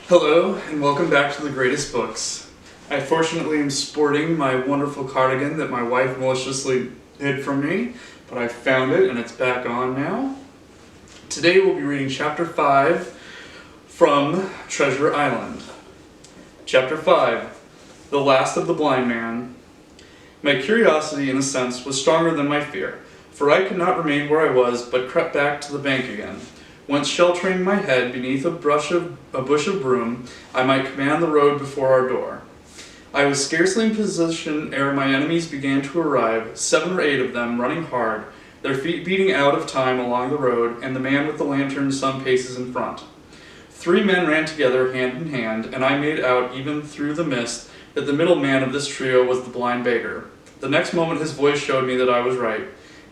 Hello, and welcome back to The Greatest Books. I fortunately am sporting my wonderful cardigan that my wife maliciously hid from me, but I found it and it's back on now. Today we'll be reading Chapter 5 from Treasure Island. Chapter 5, The Last of the Blind Man. My curiosity, in a sense, was stronger than my fear, for I could not remain where I was, but crept back to the bank again. Once sheltering my head beneath a bush of broom, I might command the road before our door. I was scarcely in position ere my enemies began to arrive, 7 or 8 of them running hard, their feet beating out of time along the road, and the man with the lantern some paces in front. 3 men ran together hand in hand, and I made out, even through the mist, that the middle man of this trio was the blind beggar. The next moment his voice showed me that I was right.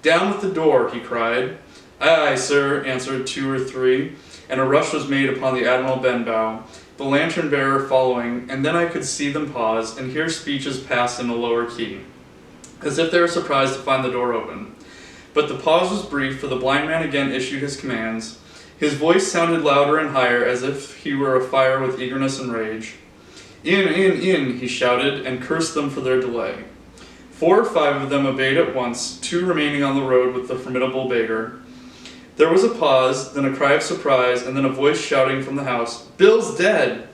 "Down with the door," he cried. "Aye, aye, sir," answered 2 or 3, and a rush was made upon the Admiral Benbow, the lantern-bearer following, and then I could see them pause, and hear speeches pass in a lower key, as if they were surprised to find the door open. But the pause was brief, for the blind man again issued his commands. His voice sounded louder and higher, as if he were afire with eagerness and rage. In, he shouted, and cursed them for their delay. 4 or 5 of them obeyed at once, 2 remaining on the road with the formidable beggar. There was a pause, then a cry of surprise, and then a voice shouting from the house, "Bill's dead!"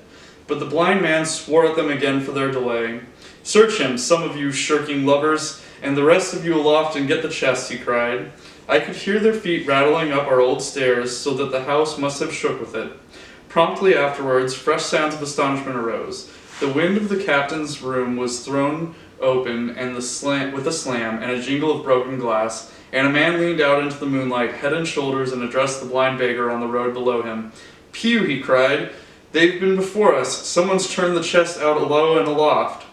But the blind man swore at them again for their delay. "Search him, some of you shirking lubbers, and the rest of you aloft and get the chest," he cried. I could hear their feet rattling up our old stairs, so that the house must have shook with it. Promptly afterwards, fresh sounds of astonishment arose. The window of the captain's room was thrown open and with a slam and a jingle of broken glass, and a man leaned out into the moonlight, head and shoulders, and addressed the blind beggar on the road below him. "Pew," he cried, "they've been before us. Someone's turned the chest out alow and aloft."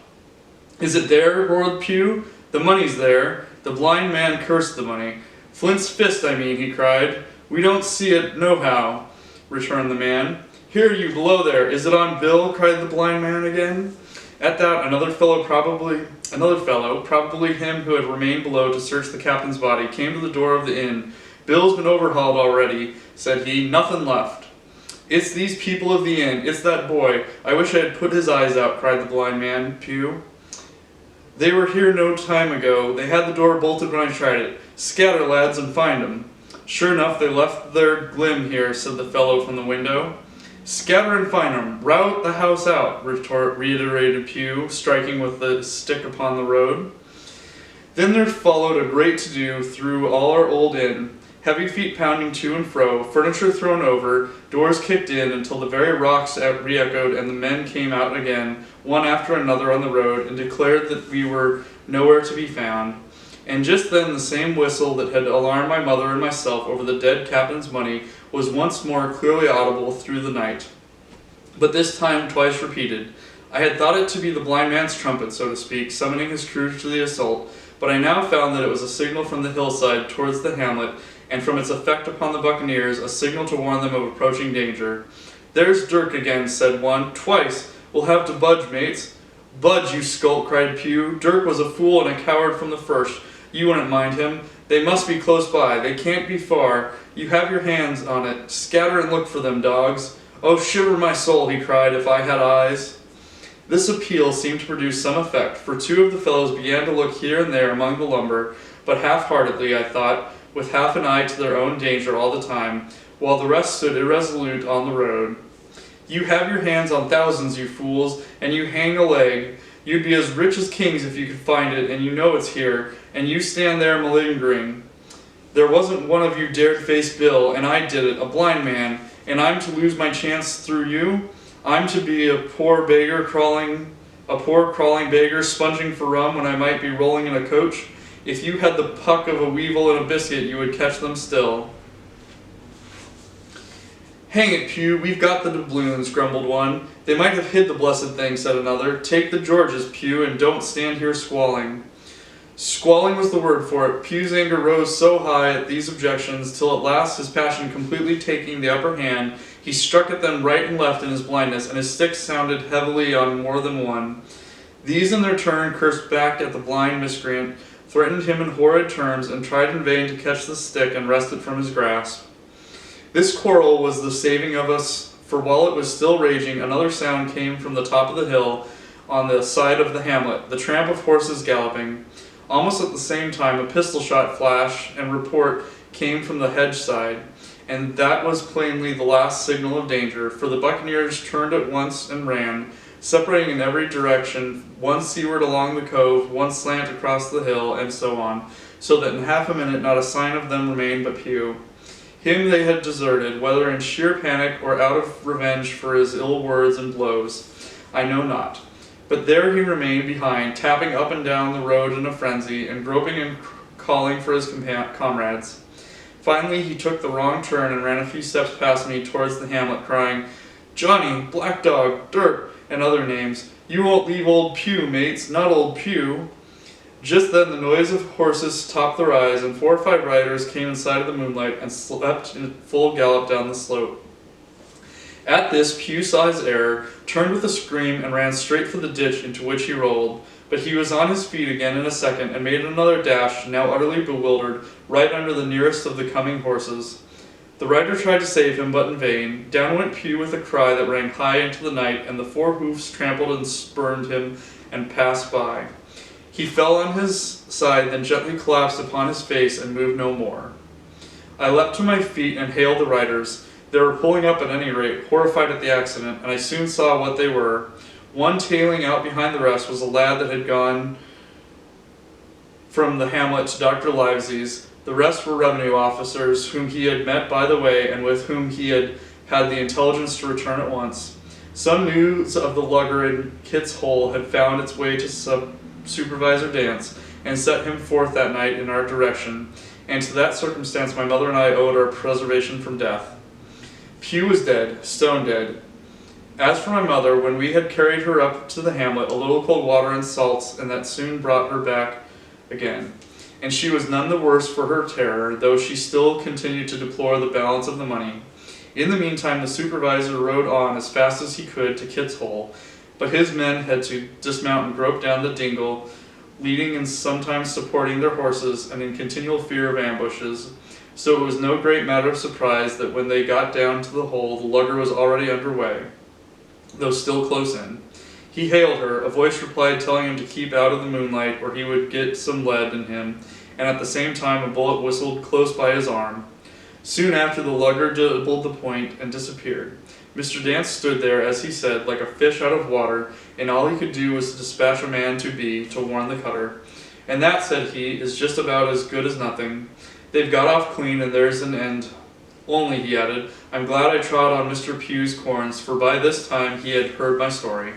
"Is it there?" roared Pew. "The money's there." The blind man cursed the money. "Flint's fist, I mean," he cried. "We don't see it nohow," returned the man. "Here, you below there, is it on Bill?" cried the blind man again. At that, another fellow, probably him who had remained below to search the captain's body, came to the door of the inn. "Bill's been overhauled already," said he. "Nothing left." "It's these people of the inn. It's that boy. I wish I had put his eyes out," cried the blind man, Pew. "They were here no time ago. They had the door bolted when I tried it. Scatter, lads, and find 'em." "Sure enough, they left their glim here," said the fellow from the window. "Scatter and find 'em. Rout the house out," reiterated Pew, striking with the stick upon the road. Then there followed a great to-do through all our old inn, heavy feet pounding to and fro, furniture thrown over, doors kicked in, until the very rocks re-echoed, and the men came out again, one after another on the road, and declared that we were nowhere to be found. And just then the same whistle that had alarmed my mother and myself over the dead captain's money was once more clearly audible through the night, but this time twice repeated. I had thought it to be the blind man's trumpet, so to speak, summoning his crew to the assault, but I now found that it was a signal from the hillside towards the hamlet, and from its effect upon the buccaneers, a signal to warn them of approaching danger. "There's Dirk again," said one. "Twice. We'll have to budge, mates." "Budge, you skulk," cried Pew. "Dirk was a fool and a coward from the first. You wouldn't mind him. They must be close by. They can't be far. You have your hands on it. Scatter and look for them, dogs." "Oh, shiver my soul," he cried, "if I had eyes." This appeal seemed to produce some effect, for 2 of the fellows began to look here and there among the lumber, but half-heartedly, I thought, with half an eye to their own danger all the time, while the rest stood irresolute on the road. "You have your hands on thousands, you fools, and you hang a leg. You'd be as rich as kings if you could find it, and you know it's here, and you stand there malingering. There wasn't one of you dared face Bill, and I did it, a blind man, and I'm to lose my chance through you? I'm to be a poor crawling beggar sponging for rum when I might be rolling in a coach? If you had the puck of a weevil and a biscuit, you would catch them still." "Hang it, Pew, we've got the doubloons," grumbled one. "They might have hid the blessed thing," said another. "Take the Georges, Pew, and don't stand here squalling." Squalling was the word for it. Pew's anger rose so high at these objections, till at last, his passion completely taking the upper hand, he struck at them right and left in his blindness, and his stick sounded heavily on more than one. These in their turn cursed back at the blind miscreant, threatened him in horrid terms, and tried in vain to catch the stick and wrest it from his grasp. This quarrel was the saving of us for while it was still raging, another sound came from the top of the hill on the side of the hamlet, the tramp of horses galloping. Almost at the same time, a pistol shot flash and report came from the hedge side, and that was plainly the last signal of danger, for the buccaneers turned at once and ran, separating in every direction, one seaward along the cove, one slant across the hill, and so on, so that in half a minute not a sign of them remained but Pew. Him they had deserted, whether in sheer panic or out of revenge for his ill words and blows, I know not. But there he remained behind, tapping up and down the road in a frenzy, and groping and calling for his comrades. Finally he took the wrong turn and ran a few steps past me towards the hamlet, crying, "Johnny, Black Dog, Dirt," and other names. "You won't leave old Pew, mates, not old Pew." Just then the noise of horses topped the rise, and 4 or 5 riders came in sight of the moonlight and swept in full gallop down the slope. At this, Pew saw his error, turned with a scream, and ran straight for the ditch into which he rolled. But he was on his feet again in a second, and made another dash, now utterly bewildered, right under the nearest of the coming horses. The rider tried to save him, but in vain. Down went Pew with a cry that rang high into the night, and the 4 hoofs trampled and spurned him and passed by. He fell on his side, then gently collapsed upon his face and moved no more. I leapt to my feet and hailed the riders. They were pulling up at any rate, horrified at the accident, and I soon saw what they were. One tailing out behind the rest was a lad that had gone from the hamlet to Dr. Livesey's. The rest were revenue officers whom he had met by the way and with whom he had had the intelligence to return at once. Some news of the lugger in Kit's Hole had found its way to Supervisor Dance and set him forth that night in our direction, and to that circumstance my mother and I owed our preservation from death. Pew was dead, stone dead. As for my mother, when we had carried her up to the hamlet, a little cold water and salts, and that soon brought her back again. And she was none the worse for her terror, though she still continued to deplore the balance of the money. In the meantime, the supervisor rode on as fast as he could to Kit's Hole, but his men had to dismount and grope down the dingle, leading and sometimes supporting their horses, and in continual fear of ambushes. So it was no great matter of surprise that when they got down to the hole, the lugger was already under way, though still close in. He hailed her, a voice replied telling him to keep out of the moonlight or he would get some lead in him, and at the same time a bullet whistled close by his arm. Soon after the lugger doubled the point and disappeared. Mr. Dance stood there, as he said, like a fish out of water, and all he could do was to dispatch a man to warn the cutter. And that, said he, is just about as good as nothing. They've got off clean, and there's an end. Only, he added, I'm glad I trod on Mr. Pew's corns, for by this time he had heard my story.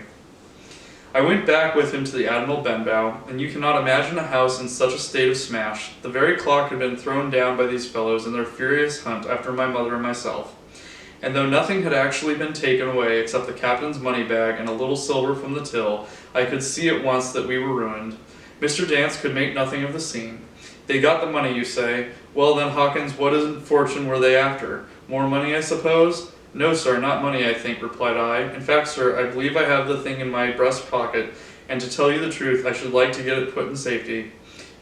I went back with him to the Admiral Benbow, and you cannot imagine a house in such a state of smash. The very clock had been thrown down by these fellows in their furious hunt after my mother and myself. And though nothing had actually been taken away except the captain's money bag and a little silver from the till, I could see at once that we were ruined. Mr. Dance could make nothing of the scene. They got the money, you say. Well then, Hawkins, what in fortune were they after? More money, I suppose? No, sir, not money, I think, replied I. In fact, sir, I believe I have the thing in my breast pocket, and to tell you the truth, I should like to get it put in safety.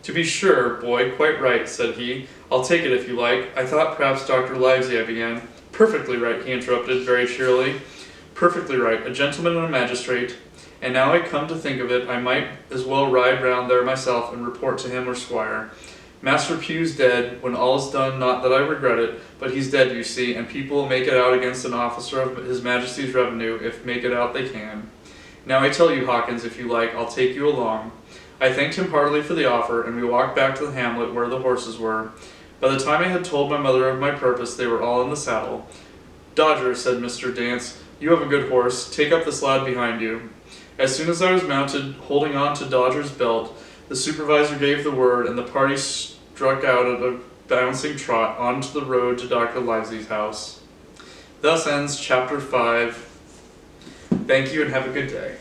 To be sure, boy, quite right, said he. I'll take it if you like. I thought perhaps Dr. Livesey, I began. Perfectly right, he interrupted very cheerily. Perfectly right, a gentleman and a magistrate. And now I come to think of it, I might as well ride round there myself and report to him or squire. Master Pew's dead, when all's done, not that I regret it, but he's dead, you see, and people will make it out against an officer of His Majesty's revenue, if make it out they can. Now I tell you, Hawkins, if you like, I'll take you along. I thanked him heartily for the offer, and we walked back to the hamlet where the horses were. By the time I had told my mother of my purpose, they were all in the saddle. Dodger, said Mr. Dance, you have a good horse. Take up this lad behind you. As soon as I was mounted, holding on to Dodger's belt, the supervisor gave the word, and the party struck out at a bouncing trot onto the road to Dr. Livesey's house. Thus ends Chapter 5. Thank you and have a good day.